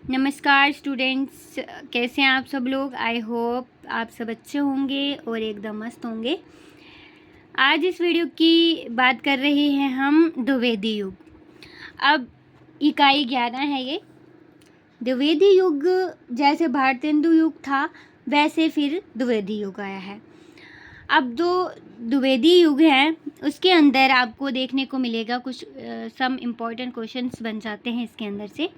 नमस्कार स्टूडेंट्स, कैसे हैं आप सब लोग। आई होप आप सब अच्छे होंगे और एकदम मस्त होंगे। आज इस वीडियो की बात कर रहे हैं हम द्विवेदी युग। अब इकाई 11 है ये। द्विवेदी युग जैसे भारतेंदु युग था वैसे फिर द्विवेदी युग आया है। अब जो द्विवेदी युग है उसके अंदर आपको देखने को मिलेगा कुछ सम इम्पॉर्टेंट क्वेश्चंस बन जाते हैं इसके अंदर से।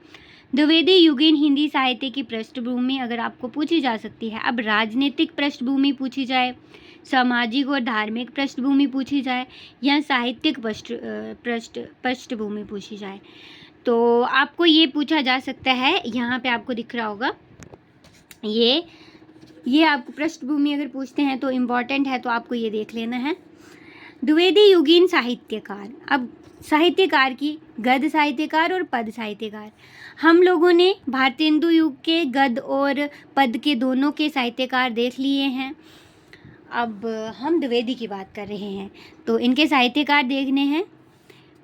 द्विवेदी युगीन हिंदी साहित्य की पृष्ठभूमि अगर आपको पूछी जा सकती है। अब राजनीतिक पृष्ठभूमि पूछी जाए, सामाजिक और धार्मिक पृष्ठभूमि पूछी जाए या साहित्यिक पृष्ठभूमि पूछी जाए तो आपको ये पूछा जा सकता है। यहाँ पे आपको दिख रहा होगा ये आपको पृष्ठभूमि अगर पूछते हैं तो इम्पॉर्टेंट है, तो आपको ये देख लेना है। द्विवेदी युगीन साहित्यकार। अब साहित्यकार की गद्य साहित्यकार और पद साहित्यकार। हम लोगों ने भारतेंदु युग के गद्य और पद के दोनों के साहित्यकार देख लिए हैं। अब हम द्विवेदी की बात कर रहे हैं तो इनके साहित्यकार देखने हैं।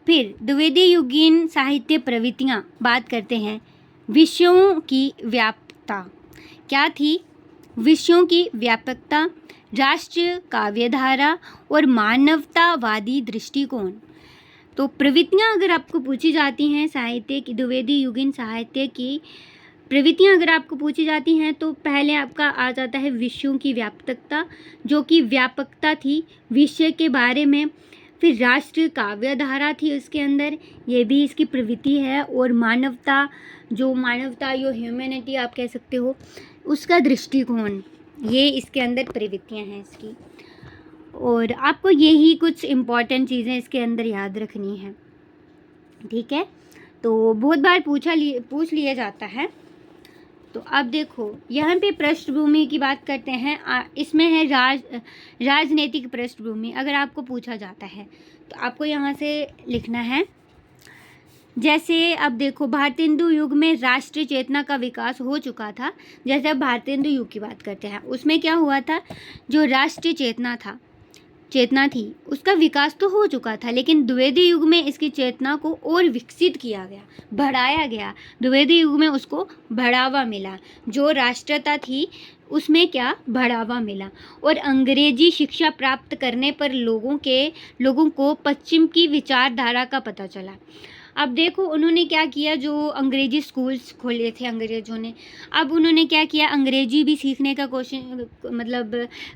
फिर द्विवेदी युगीन साहित्य प्रवृत्तियाँ बात करते हैं। विषयों की व्यापकता क्या थी? विषयों की व्यापकता, राष्ट्रीय काव्यधारा और मानवतावादी दृष्टिकोण। तो प्रवृत्तियाँ अगर आपको पूछी जाती हैं साहित्य की, द्विवेदी युगीन साहित्य की प्रवृत्तियाँ अगर आपको पूछी जाती हैं तो पहले आपका आ जाता है विषयों की व्यापकता, जो कि व्यापकता थी विषय के बारे में। फिर राष्ट्रीय काव्यधारा थी उसके अंदर, ये भी इसकी प्रवृत्ति है। और मानवता जो ह्यूमैनिटी आप कह सकते हो, उसका दृष्टिकोण, ये इसके अंदर प्रवृत्तियाँ हैं इसकी। और आपको यही कुछ इम्पॉर्टेंट चीज़ें इसके अंदर याद रखनी है, ठीक है। तो बहुत बार पूछ लिया जाता है। तो अब देखो यहाँ पे पृष्ठभूमि की बात करते हैं। इसमें है राजनीतिक पृष्ठभूमि। अगर आपको पूछा जाता है तो आपको यहाँ से लिखना है। जैसे अब देखो भारतेंदु युग में राष्ट्रीय चेतना का विकास हो चुका था। जैसे अब भारतेंदु युग की बात करते हैं, उसमें क्या हुआ था, जो राष्ट्रीय चेतना थी उसका विकास तो हो चुका था, लेकिन द्विवेदी युग में इसकी चेतना को और विकसित किया गया, बढ़ाया गया। द्विवेदी युग में उसको बढ़ावा मिला, जो राष्ट्रता थी उसमें क्या बढ़ावा मिला। और अंग्रेजी शिक्षा प्राप्त करने पर लोगों को पश्चिम की विचारधारा का पता चला। अब देखो उन्होंने क्या किया, जो अंग्रेजी स्कूल्स खोले थे अंग्रेज़ों ने, अब उन्होंने क्या किया, अंग्रेजी भी सीखने का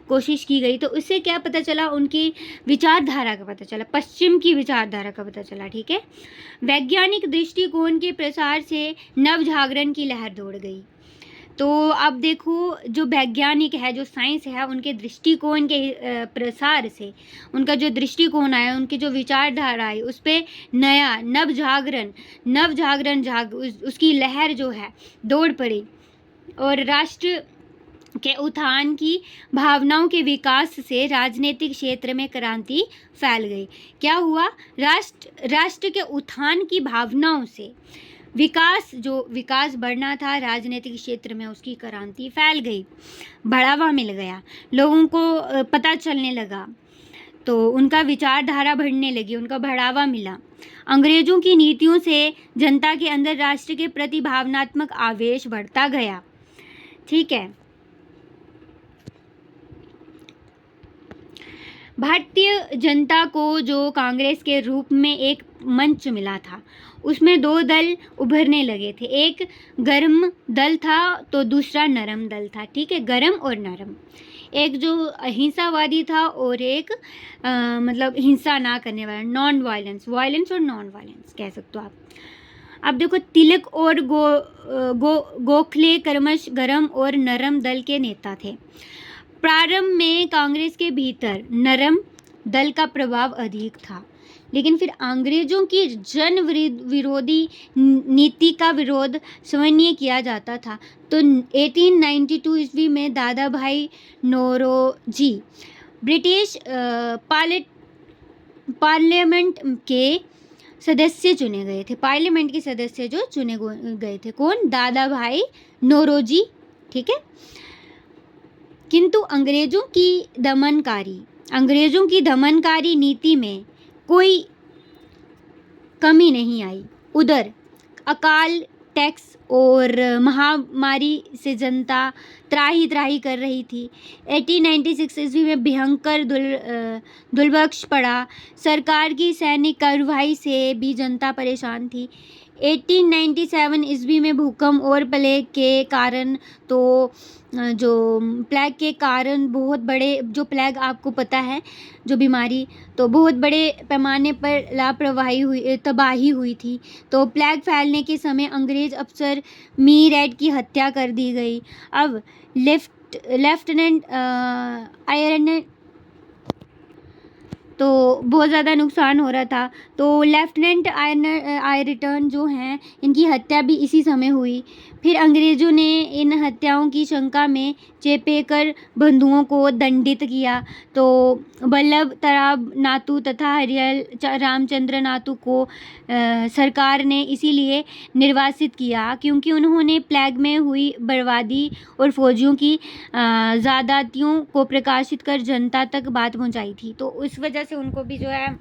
कोशिश की गई। तो उससे क्या पता चला, उनकी विचारधारा का पता चला, पश्चिम की विचारधारा का पता चला, ठीक है। वैज्ञानिक दृष्टिकोण के प्रसार से नव जागरण की लहर दौड़ गई। तो अब देखो जो वैज्ञानिक है, जो साइंस है, उनके दृष्टिकोण के प्रसार से उनका जो दृष्टिकोण आया, उनकी जो विचारधारा आई, उस पर नया नव जागरण उसकी लहर जो है दौड़ पड़ी। और राष्ट्र के उत्थान की भावनाओं के विकास से राजनीतिक क्षेत्र में क्रांति फैल गई। क्या हुआ, राष्ट्र के उत्थान की भावनाओं से विकास बढ़ना था राजनीतिक क्षेत्र में, उसकी क्रांति फैल गई, बढ़ावा मिल गया, लोगों को पता चलने लगा, तो उनका विचारधारा बढ़ने लगी, उनका बढ़ावा मिला। अंग्रेजों की नीतियों से जनता के अंदर राष्ट्र के प्रति भावनात्मक आवेश बढ़ता गया, ठीक है। भारतीय जनता को जो कांग्रेस के रूप में एक मंच मिला था, उसमें दो दल उभरने लगे थे। एक गर्म दल था तो दूसरा नरम दल था, ठीक है, गरम और नरम। एक जो अहिंसावादी था और एक मतलब हिंसा ना करने वाला, नॉन वायलेंस और नॉन वायलेंस कह सकते हो आप। अब देखो तिलक और गोखले क्रमश गरम और नरम दल के नेता थे। प्रारंभ में कांग्रेस के भीतर नरम दल का प्रभाव अधिक था, लेकिन फिर अंग्रेजों की जन विरोधी नीति का विरोध सराहनीय किया जाता था। तो 1892 ईस्वी में दादा भाई नौरोजी ब्रिटिश पार्लियामेंट के सदस्य चुने गए थे। पार्लियामेंट के सदस्य जो चुने गए थे, कौन, दादा भाई नौरोजी, ठीक है। किंतु अंग्रेजों की दमनकारी नीति में कोई कमी नहीं आई। उधर अकाल टैक्स और महामारी से जनता त्राही त्राही कर रही थी। 1896 ईस्वी में भयंकर दुर्भिक्ष पड़ा। सरकार की सैनिक कार्रवाई से भी जनता परेशान थी। 1897 ईस्वी में भूकंप और प्लेग के कारण, तो जो प्लेग के कारण बहुत बड़े, जो प्लेग आपको पता है जो बीमारी, तो बहुत बड़े पैमाने पर तबाही हुई थी। तो प्लेग फैलने के समय अंग्रेज अफसर मीरेट की हत्या कर दी गई। अब लेफ्टिनेंट आयरन, तो बहुत ज़्यादा नुकसान हो रहा था। तो लेफ्टिनेंट आयरटन जो हैं, इनकी हत्या भी इसी समय हुई। फिर अंग्रेज़ों ने इन हत्याओं की शंका में चेपेकर बंधुओं को दंडित किया। तो वल्लभ तराब नातू तथा हरियल रामचंद्र नातू को सरकार ने इसीलिए निर्वासित किया क्योंकि उन्होंने प्लेग में हुई बर्बादी और फौजियों की ज़्यादतियों को प्रकाशित कर जनता तक बात पहुंचाई थी। तो उस वजह से उनको भी जो है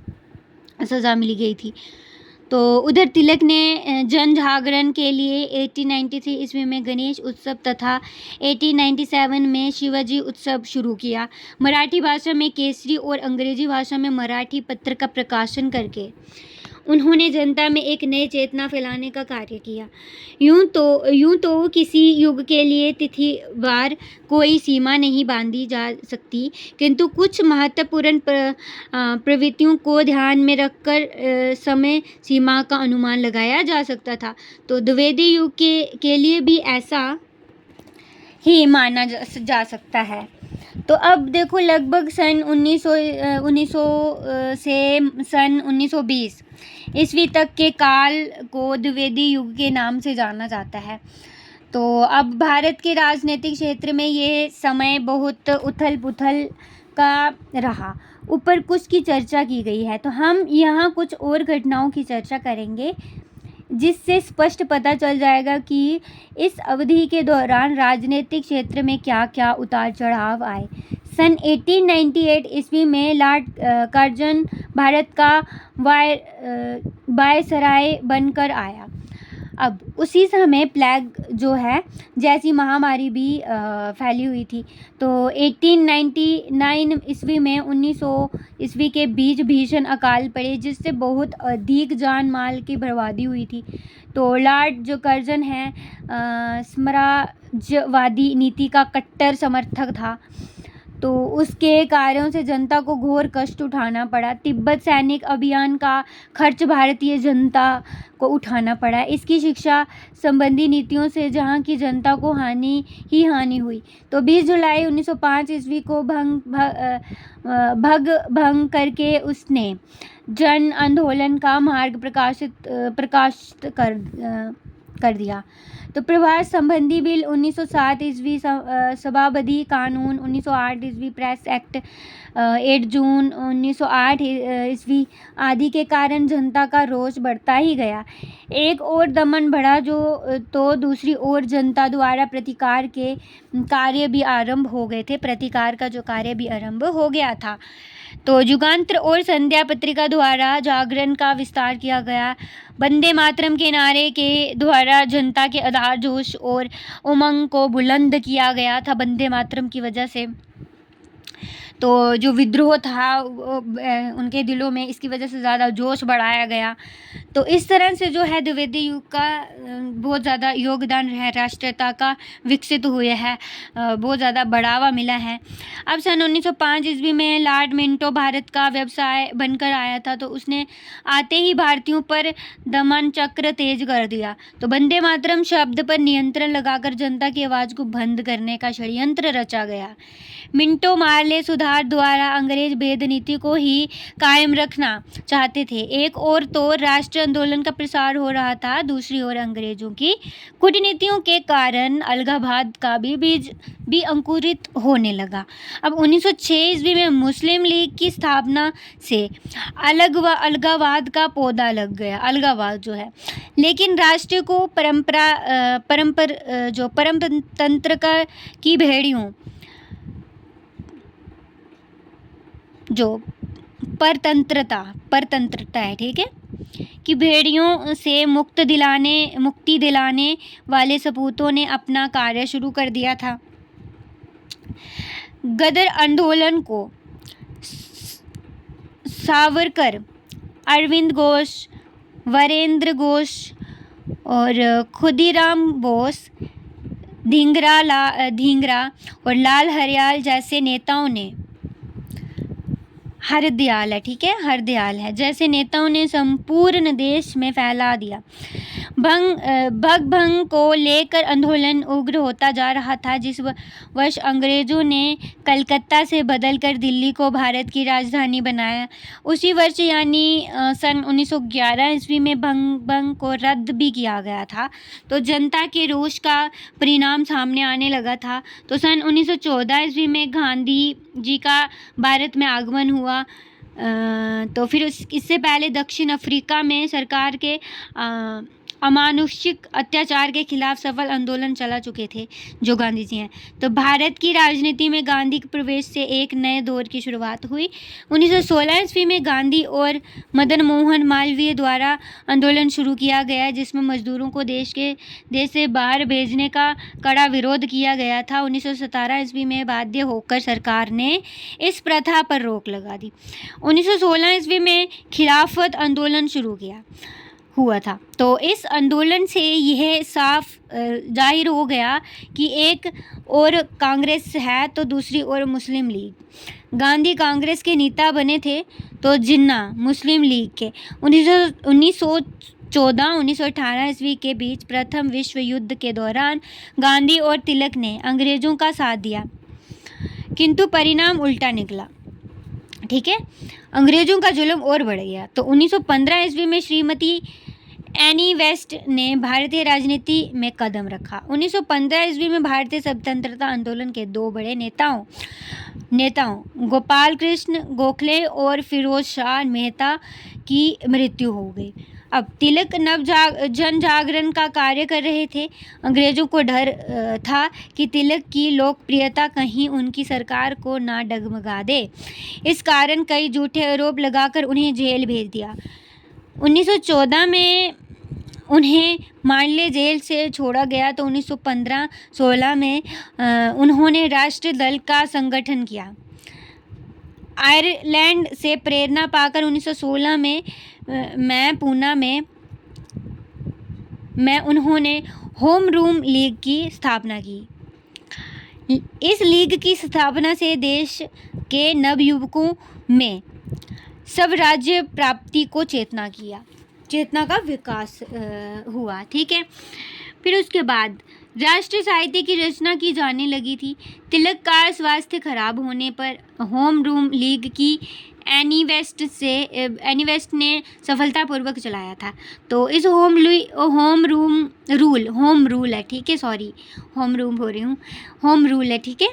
सज़ा मिली गई थी। तो उधर तिलक ने जन जागरण के लिए 1893 ईस्वी में गणेश उत्सव तथा 1897 में शिवाजी उत्सव शुरू किया। मराठी भाषा में केसरी और अंग्रेजी भाषा में मराठी पत्र का प्रकाशन करके उन्होंने जनता में एक नई चेतना फैलाने का कार्य किया। यूं तो किसी युग के लिए तिथिवार कोई सीमा नहीं बांधी जा सकती, किंतु कुछ महत्वपूर्ण प्रवृत्तियों को ध्यान में रखकर समय सीमा का अनुमान लगाया जा सकता था। तो द्विवेदी युग के लिए भी ऐसा ही माना जा सकता है। तो अब देखो, लगभग सन 1900 से सन 1920 ईस्वी तक के काल को द्विवेदी युग के नाम से जाना जाता है। तो अब भारत के राजनीतिक क्षेत्र में ये समय बहुत उथल पुथल का रहा। ऊपर कुछ की चर्चा की गई है, तो हम यहाँ कुछ और घटनाओं की चर्चा करेंगे जिससे स्पष्ट पता चल जाएगा कि इस अवधि के दौरान राजनीतिक क्षेत्र में क्या क्या उतार चढ़ाव आए। सन 1898 ईस्वी में लॉर्ड कर्जन भारत का वायसराय बनकर आया। अब उसी समय प्लेग जो है जैसी महामारी भी फैली हुई थी। तो 1899 ईस्वी में 1900 ईस्वी के बीच भीषण अकाल पड़े जिससे बहुत अधिक जान माल की बर्बादी हुई थी। तो लॉर्ड जो कर्जन है साम्राज्यवादी नीति का कट्टर समर्थक था, तो उसके कार्यों से जनता को घोर कष्ट उठाना पड़ा। तिब्बत सैनिक अभियान का खर्च भारतीय जनता को उठाना पड़ा। इसकी शिक्षा संबंधी नीतियों से जहां की जनता को हानि हुई। तो 20 जुलाई 1905 ईस्वी को भंग करके उसने जन आंदोलन का मार्ग प्रकाशित कर दिया। तो प्रवास संबंधी बिल 1907 ईस्वी, सभाबदी कानून 1908 ईस्वी, प्रेस एक्ट 8 जून 1908 ईस्वी आदि के कारण जनता का रोष बढ़ता ही गया। एक और दमन बढ़ा तो दूसरी ओर जनता द्वारा प्रतिकार के कार्य भी आरंभ हो गए थे। प्रतिकार का जो कार्य भी आरंभ हो गया था। तो युगांतर और संध्या पत्रिका द्वारा जागरण का विस्तार किया गया। वंदे मातरम के नारे के द्वारा जनता के आधार जोश और उमंग को बुलंद किया गया था। वंदे मातरम की वजह से तो जो विद्रोह था उनके दिलों में, इसकी वजह से ज़्यादा जोश बढ़ाया गया। तो इस तरह से जो है द्विवेदी युग का बहुत ज़्यादा योगदान है, राष्ट्रीयता का विकसित हुए है, बहुत ज़्यादा बढ़ावा मिला है। अब सन 1905 ईस्वी में लॉर्ड मिंटो भारत का व्यवसाय बनकर आया था। तो उसने आते ही भारतीयों पर दमन चक्र तेज कर दिया। तो वंदे मातरम शब्द पर नियंत्रण लगाकर जनता की आवाज़ को बंद करने का षड्यंत्र रचा गया। मिंटो मार्ले सुधार द्वारा अंग्रेज भेद नीति को ही कायम रखना चाहते थे। एक और तो राष्ट्रीय आंदोलन का प्रसार हो रहा था, दूसरी ओर अंग्रेजों की कूटनीतियों के कारण अलगाववाद का भी बीज भी अंकुरित होने लगा। अब 1906 ईस्वी में मुस्लिम लीग की स्थापना से अलगाववाद का पौधा लग गया, अलगाववाद जो है। लेकिन राष्ट्र को परमतंत्र की भेड़ियों, जो परतंत्रता है, ठीक है, कि भेड़ियों से मुक्ति दिलाने वाले सपूतों ने अपना कार्य शुरू कर दिया था। गदर आंदोलन को सावरकर, अरविंद घोष, वीरेंद्र घोष और खुदीराम बोस, धिंगरा और लाल हरियाल जैसे नेताओं ने हरदयाल है जैसे नेताओं ने संपूर्ण देश में फैला दिया। भंग को लेकर आंदोलन उग्र होता जा रहा था। जिस वर्ष अंग्रेजों ने कलकत्ता से बदलकर दिल्ली को भारत की राजधानी बनाया, उसी वर्ष यानी सन 1911 ईस्वी में भंग को रद्द भी किया गया था। तो जनता के रोष का परिणाम सामने आने लगा था। तो सन 1914 ईस्वी में गांधी जी का भारत में आगमन हुआ। तो फिर इससे पहले दक्षिण अफ्रीका में सरकार के अमानुषिक अत्याचार के खिलाफ सफल आंदोलन चला चुके थे जो गांधी जी हैं। तो भारत की राजनीति में गांधी के प्रवेश से एक नए दौर की शुरुआत हुई। 1916 ईस्वी में गांधी और मदन मोहन मालवीय द्वारा आंदोलन शुरू किया गया, जिसमें मजदूरों को देश से बाहर भेजने का कड़ा विरोध किया गया था। 1917 ईस्वी में बाध्य होकर सरकार ने इस प्रथा पर रोक लगा दी। 1916 ईस्वी में खिलाफत आंदोलन शुरू हुआ था। तो इस आंदोलन से यह साफ जाहिर हो गया कि एक और कांग्रेस है तो दूसरी ओर मुस्लिम लीग। गांधी कांग्रेस के नेता बने थे तो जिन्ना मुस्लिम लीग के। 1914-1918 ईस्वी के बीच प्रथम विश्व युद्ध के दौरान गांधी और तिलक ने अंग्रेजों का साथ दिया, किंतु परिणाम उल्टा निकला। ठीक है, अंग्रेजों का जुल्म और बढ़ गया। तो 1915 ईस्वी में श्रीमती एनी वेस्ट ने भारतीय राजनीति में कदम रखा। 1915 ईस्वी में भारतीय स्वतंत्रता आंदोलन के दो बड़े नेताओं गोपाल कृष्ण गोखले और फिरोज शाह मेहता की मृत्यु हो गई। अब तिलक जन जागरण का कार्य कर रहे थे। अंग्रेजों को डर था कि तिलक की लोकप्रियता कहीं उनकी सरकार को ना डगमगा दे। इस कारण कई झूठे आरोप लगाकर उन्हें जेल भेज दिया। 1914 में उन्हें मांडले जेल से छोड़ा गया। तो 1915-16 में उन्होंने राष्ट्रीय दल का संगठन किया। आयरलैंड से प्रेरणा पाकर 1916 में पूना में उन्होंने होम रूल लीग की स्थापना की। इस लीग की स्थापना से देश के नवयुवकों में स्वराज्य प्राप्ति को चेतना का विकास हुआ। ठीक है, फिर उसके बाद राष्ट्रीय साहित्य की रचना की जाने लगी थी। तिलक का स्वास्थ्य खराब होने पर होम रूल लीग की एनी वेस्ट ने सफलतापूर्वक चलाया था। तो इस होम रूल है, ठीक है, सॉरी होम रूल हो रही हूँ, होम रूल है, ठीक है।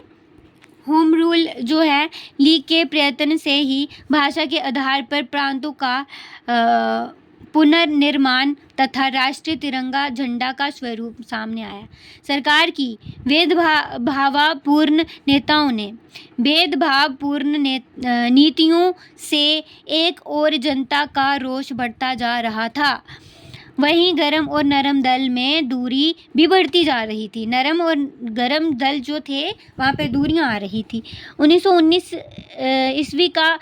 होम रूल जो है लीग के प्रयत्न से ही भाषा के आधार पर प्रांतों का पुनर्निर्माण तथा राष्ट्रीय तिरंगा झंडा का स्वरूप सामने आया। सरकार की भेदभावपूर्ण नीतियों से एक और जनता का रोष बढ़ता जा रहा था, वहीं गरम और नरम दल में दूरी भी बढ़ती जा रही थी। नरम और गरम दल जो थे वहाँ पे दूरियाँ आ रही थी। 1919 ईस्वी का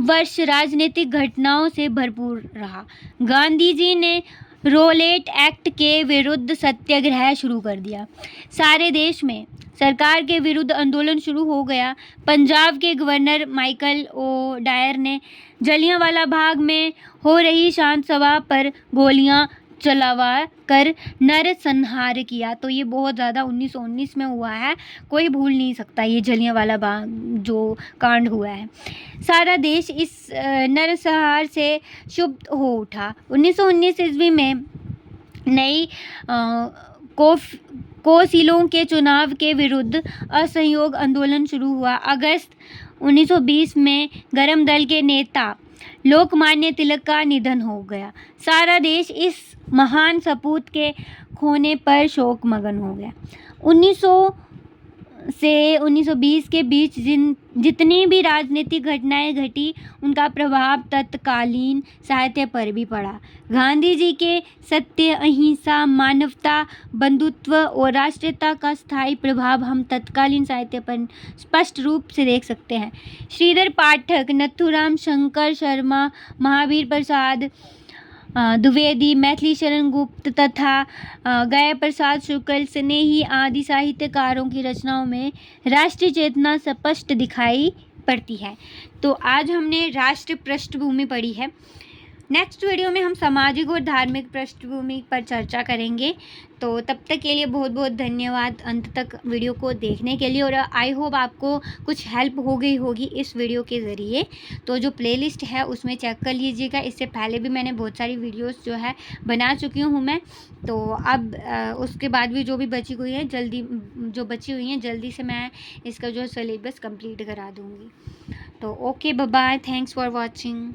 वर्ष राजनीतिक घटनाओं से भरपूर रहा। गांधी जी ने रोलेट एक्ट के विरुद्ध सत्याग्रह शुरू कर दिया। सारे देश में सरकार के विरुद्ध आंदोलन शुरू हो गया। पंजाब के गवर्नर माइकल ओ डायर ने जलियांवाला बाग में हो रही शांत सभा पर गोलियां चलवा कर नरसंहार किया। तो ये बहुत ज़्यादा 1919 में हुआ है, कोई भूल नहीं सकता ये जलियांवाला बाग जो कांड हुआ है। सारा देश इस नरसंहार से क्षुब्ध हो उठा। 1919 ईस्वी में नई कौंसिलों के चुनाव के विरुद्ध असहयोग आंदोलन शुरू हुआ। अगस्त 1920 में गरम दल के नेता लोकमान्य तिलक का निधन हो गया। सारा देश इस महान सपूत के खोने पर शोक मगन हो गया। से 1920 के बीच जितनी भी राजनीतिक घटनाएं घटी, उनका प्रभाव तत्कालीन साहित्य पर भी पड़ा। गांधी जी के सत्य, अहिंसा, मानवता, बंधुत्व और राष्ट्रीयता का स्थायी प्रभाव हम तत्कालीन साहित्य पर स्पष्ट रूप से देख सकते हैं। श्रीधर पाठक, नथुराम शंकर शर्मा, महावीर प्रसाद द्विवेदी, मैथिली शरण गुप्त तथा गया प्रसाद शुक्ल स्नेही आदि साहित्यकारों की रचनाओं में राष्ट्रीय चेतना स्पष्ट दिखाई पड़ती है। तो आज हमने राष्ट्र पृष्ठभूमि पढ़ी है। नेक्स्ट वीडियो में हम सामाजिक और धार्मिक पृष्ठभूमि पर चर्चा करेंगे। तो तब तक के लिए बहुत बहुत धन्यवाद अंत तक वीडियो को देखने के लिए, और आई होप आपको कुछ हेल्प हो गई होगी इस वीडियो के ज़रिए। तो जो प्लेलिस्ट है उसमें चेक कर लीजिएगा। इससे पहले भी मैंने बहुत सारी वीडियोस जो है बना चुकी हूँ मैं। तो अब उसके बाद भी जो भी बची हुई है जल्दी से मैं इसका जो सिलेबस कंप्लीट करा दूँगी। तो okay, bye bye, thanks for watching.